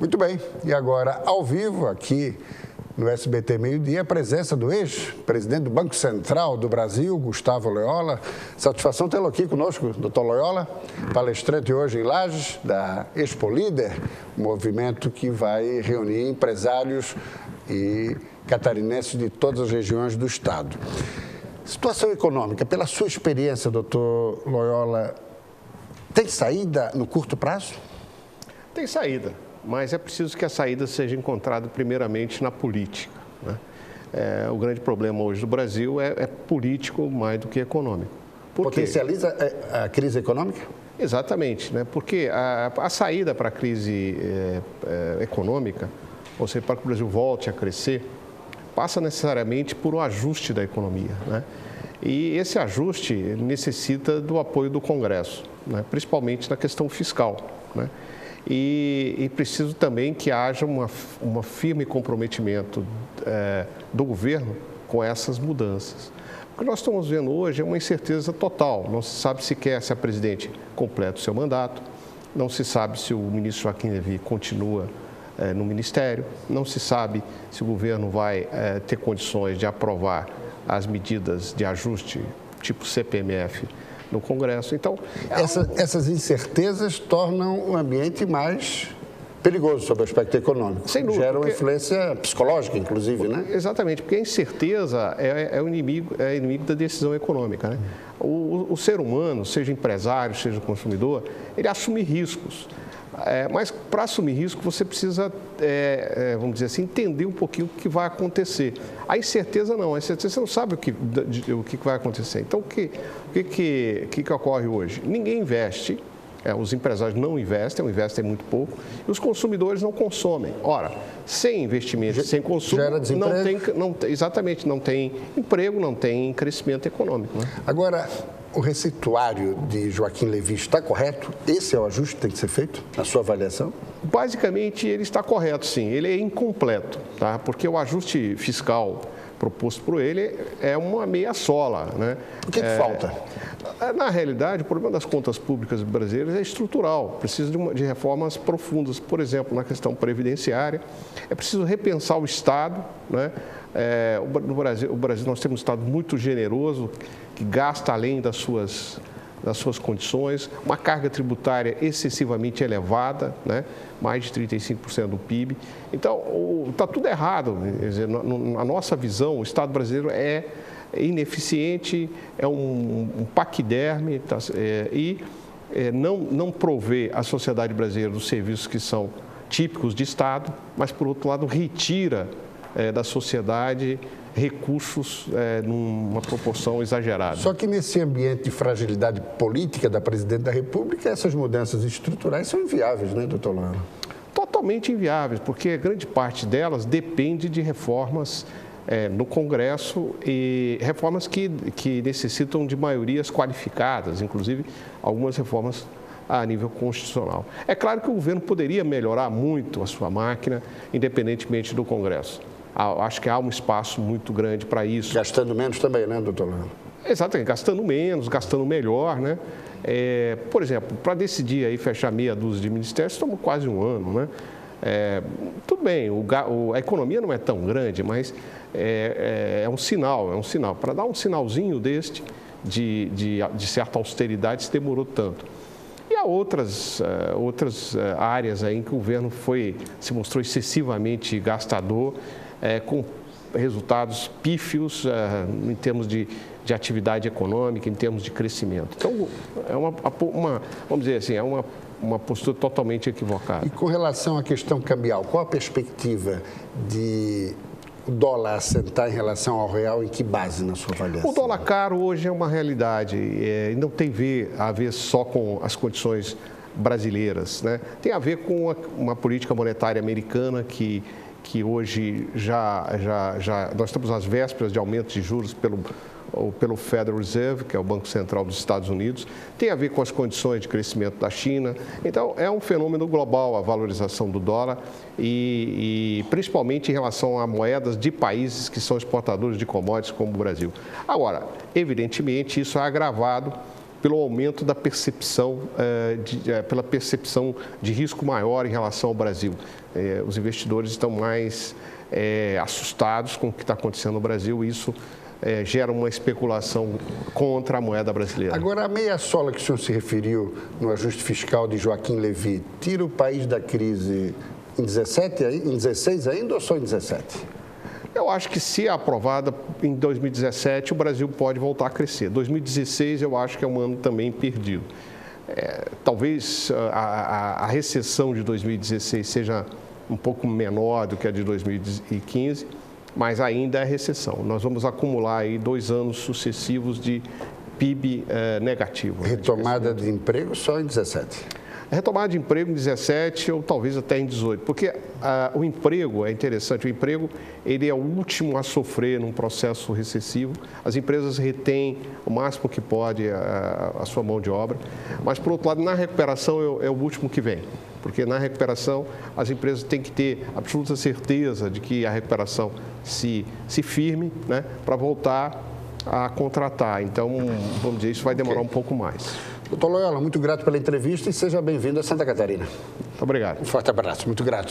Muito bem, e agora, ao vivo, aqui no SBT Meio-Dia, a presença do ex-presidente do Banco Central do Brasil, Gustavo Loyola. Satisfação tê-lo aqui conosco, doutor Loyola, palestrante hoje em Lages, da Expo Líder, um movimento que vai reunir empresários e catarinenses de todas as regiões do Estado. Situação econômica, pela sua experiência, doutor Loyola, tem saída no curto prazo? Tem saída, mas é preciso que a saída seja encontrada primeiramente na política, né? O grande problema hoje do Brasil é político mais do que econômico. Potencializa a crise econômica? Exatamente, né? Porque a saída para a crise econômica, ou seja, para que o Brasil volte a crescer, passa necessariamente por um ajuste da economia, né? E esse ajuste necessita do apoio do Congresso, né? Principalmente na questão fiscal, né? E preciso também que haja uma firme comprometimento do governo com essas mudanças. O que nós estamos vendo hoje é uma incerteza total. Não se sabe sequer se a presidente completa o seu mandato, não se sabe se o ministro Joaquim Levy continua no ministério, não se sabe se o governo vai ter condições de aprovar as medidas de ajuste, tipo CPMF, no Congresso. Então, essas incertezas tornam o ambiente mais perigoso sob o aspecto econômico. Sem dúvida. Gera uma influência psicológica, inclusive, né? Exatamente, porque a incerteza é o inimigo da decisão econômica, né? O ser humano, seja empresário, seja consumidor, ele assume riscos. Mas para assumir risco, você precisa, vamos dizer assim, entender um pouquinho o que vai acontecer. A incerteza não, a incerteza você não sabe o que vai acontecer. Então, o que ocorre hoje? Ninguém investe, os empresários não investem, ou investem muito pouco, e os consumidores não consomem. Ora, sem investimento, sem consumo, exatamente, não tem emprego, não tem crescimento econômico, né? Agora, o receituário de Joaquim Levy está correto? Esse é o ajuste que tem que ser feito, na sua avaliação? Basicamente, ele está correto, sim. Ele é incompleto, tá? Porque o ajuste fiscal proposto por ele é uma meia sola, né? O que falta? Na realidade, o problema das contas públicas brasileiras é estrutural. Precisa de reformas profundas. Por exemplo, na questão previdenciária, é preciso repensar o Estado, né? No Brasil, nós temos um Estado muito generoso, que gasta além das suas condições, uma carga tributária excessivamente elevada, né? Mais de 35% do PIB. Então, está tudo errado. Quer dizer, a nossa visão, o Estado brasileiro é ineficiente, é um paquiderme, não provê a sociedade brasileira dos serviços que são típicos de Estado, mas, por outro lado, retira da sociedade recursos numa proporção exagerada. Só que nesse ambiente de fragilidade política da presidente da República, essas mudanças estruturais são inviáveis, né, doutor Loyola? Totalmente inviáveis, porque grande parte delas depende de reformas no Congresso e reformas que necessitam de maiorias qualificadas, inclusive algumas reformas a nível constitucional. É claro que o governo poderia melhorar muito a sua máquina, independentemente do Congresso. Acho que há um espaço muito grande para isso. Gastando menos também, né, doutor Loyola? Exatamente, gastando menos, gastando melhor, né? Por exemplo, para decidir aí fechar meia dúzia de ministérios, estamos quase um ano, né? Tudo bem, a economia não é tão grande, mas é um sinal. Para dar um sinalzinho de certa austeridade, se demorou tanto. E há outras áreas aí em que o governo se mostrou excessivamente gastador, com resultados pífios em termos de atividade econômica, em termos de crescimento. Então, vamos dizer assim, uma postura totalmente equivocada. E com relação à questão cambial, qual a perspectiva de o dólar assentar em relação ao real, em que base na sua avaliação? O dólar caro hoje é uma realidade e não tem a ver só com as condições brasileiras, né? Tem a ver com uma política monetária americana que hoje nós estamos às vésperas de aumento de juros pelo Federal Reserve, que é o Banco Central dos Estados Unidos, tem a ver com as condições de crescimento da China. Então, é um fenômeno global a valorização do dólar e principalmente em relação a moedas de países que são exportadores de commodities como o Brasil. Agora, evidentemente, isso é agravado pelo aumento da percepção, pela percepção de risco maior em relação ao Brasil. Os investidores estão mais assustados com o que está acontecendo no Brasil e isso gera uma especulação contra a moeda brasileira. Agora, a meia sola que o senhor se referiu no ajuste fiscal de Joaquim Levy, tira o país da crise em 16 ainda ou só em 17? Eu acho que, se aprovada em 2017, o Brasil pode voltar a crescer. 2016, eu acho que é um ano também perdido. Talvez a recessão de 2016 seja um pouco menor do que a de 2015, mas ainda é recessão. Nós vamos acumular aí 2 anos sucessivos de PIB negativo. Retomada de emprego só em 17? A retomada de emprego em 17 ou talvez até em 18, porque o emprego, é interessante, o emprego ele é o último a sofrer num processo recessivo. As empresas retêm o máximo que pode a sua mão de obra, mas, por outro lado, na recuperação é o último que vem, porque na recuperação as empresas têm que ter absoluta certeza de que a recuperação se firme, né, para voltar a contratar. Então, vamos dizer, isso vai demorar um pouco mais. Doutor Loyola, muito grato pela entrevista e seja bem-vindo a Santa Catarina. Muito obrigado. Um forte abraço, muito grato.